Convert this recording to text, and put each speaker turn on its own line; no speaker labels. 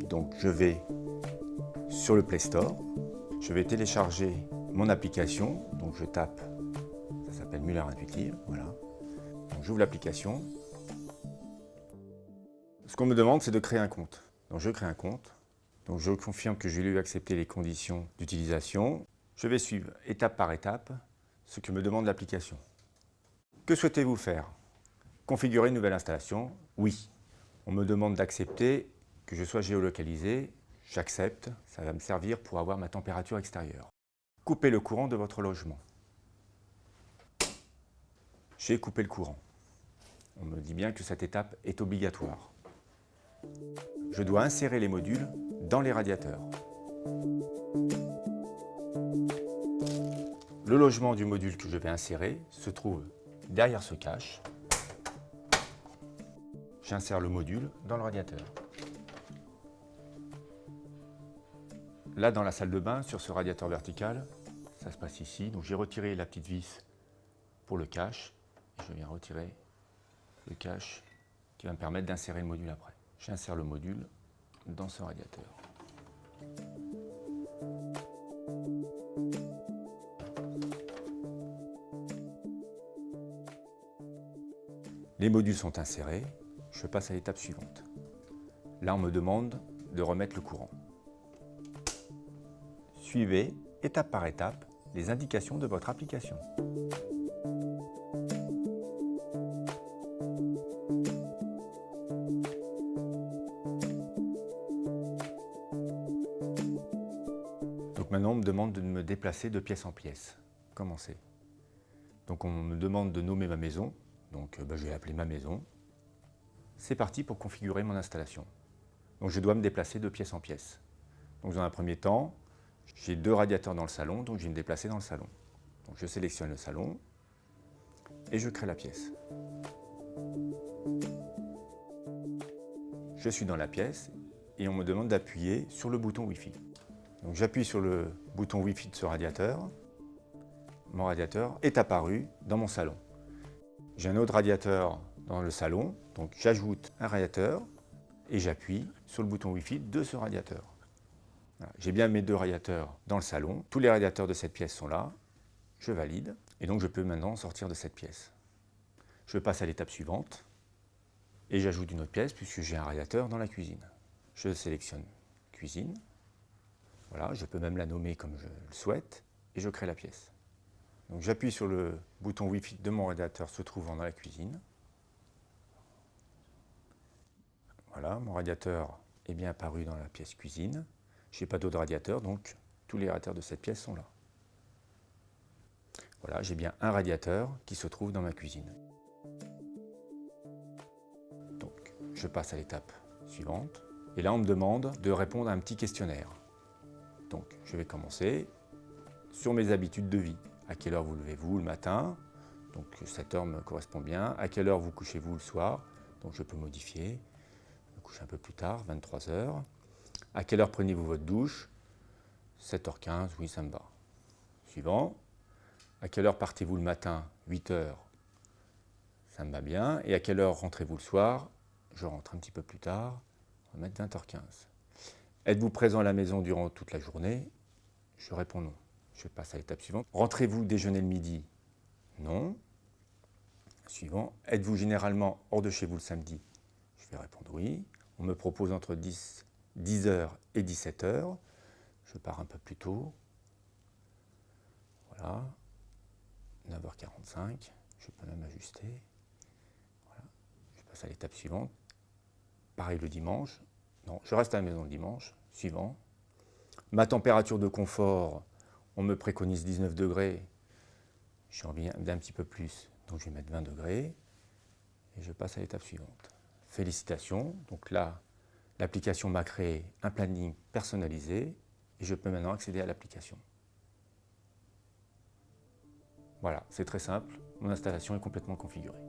Donc je vais sur le Play Store, je vais télécharger mon application, donc je tape, ça s'appelle Muller Intuitive, voilà. Donc j'ouvre l'application. Ce qu'on me demande, c'est de créer un compte. Donc je crée un compte, donc je confirme que je lui ai accepté les conditions d'utilisation. Je vais suivre étape par étape ce que me demande l'application. Que souhaitez-vous faire? Configurer une nouvelle installation? Oui. On me demande d'accepter que je sois géolocalisé. J'accepte, ça va me servir pour avoir ma température extérieure. Couper le courant de votre logement. J'ai coupé le courant. On me dit bien que cette étape est obligatoire. Je dois insérer les modules dans les radiateurs. Le logement du module que je vais insérer se trouve derrière ce cache. J'insère le module dans le radiateur. Là, dans la salle de bain, sur ce radiateur vertical, ça se passe ici. Donc j'ai retiré la petite vis pour le cache. Je viens retirer le cache qui va me permettre d'insérer le module après. J'insère le module dans ce radiateur. Les modules sont insérés, je passe à l'étape suivante. Là, on me demande de remettre le courant. Suivez, étape par étape, les indications de votre application. Donc maintenant, on me demande de me déplacer de pièce en pièce. Commencer. Donc on me demande de nommer ma maison. Donc je vais l'appeler ma maison. C'est parti pour configurer mon installation. Donc je dois me déplacer de pièce en pièce. Donc dans un premier temps, j'ai 2 radiateurs dans le salon, donc je vais me déplacer dans le salon. Donc je sélectionne le salon et je crée la pièce. Je suis dans la pièce et on me demande d'appuyer sur le bouton Wi-Fi. Donc j'appuie sur le bouton Wi-Fi de ce radiateur. Mon radiateur est apparu dans mon salon. J'ai un autre radiateur dans le salon, donc j'ajoute un radiateur et j'appuie sur le bouton Wi-Fi de ce radiateur. Voilà. J'ai bien mes 2 radiateurs dans le salon. Tous les radiateurs de cette pièce sont là. Je valide et donc je peux maintenant sortir de cette pièce. Je passe à l'étape suivante et j'ajoute une autre pièce puisque j'ai un radiateur dans la cuisine. Je sélectionne cuisine. Voilà, je peux même la nommer comme je le souhaite et je crée la pièce. Donc j'appuie sur le bouton Wi-Fi de mon radiateur se trouvant dans la cuisine. Voilà, mon radiateur est bien apparu dans la pièce cuisine. Je n'ai pas d'autres radiateurs, donc tous les radiateurs de cette pièce sont là. Voilà, j'ai bien un radiateur qui se trouve dans ma cuisine. Donc, je passe à l'étape suivante. Et là, on me demande de répondre à un petit questionnaire. Donc, je vais commencer sur mes habitudes de vie. À quelle heure vous levez-vous le matin? Donc, cette heure me correspond bien. À quelle heure vous couchez-vous le soir? Donc, je peux modifier. Je me couche un peu plus tard, 23 h. À quelle heure prenez-vous votre douche? 7h15, oui, ça me va. Suivant. À quelle heure partez-vous le matin? 8 h. Ça me va bien. Et à quelle heure rentrez-vous le soir? Je rentre un petit peu plus tard. On va mettre 20h15. Êtes-vous présent à la maison durant toute la journée? Je réponds non. Je passe à l'étape suivante. Rentrez-vous déjeuner le midi? Non. Suivant. Êtes-vous généralement hors de chez vous le samedi? Je vais répondre oui. On me propose entre 10h et 17h. Je pars un peu plus tôt. Voilà. 9h45. Je peux même ajuster. Voilà. Je passe à l'étape suivante. Pareil le dimanche. Non, je reste à la maison le dimanche. Suivant. Ma température de confort, on me préconise 19 degrés. J'ai envie d'un petit peu plus, donc je vais mettre 20 degrés. Et je passe à l'étape suivante. Félicitations. Donc là, l'application m'a créé un planning personnalisé et je peux maintenant accéder à l'application. Voilà, c'est très simple. Mon installation est complètement configurée.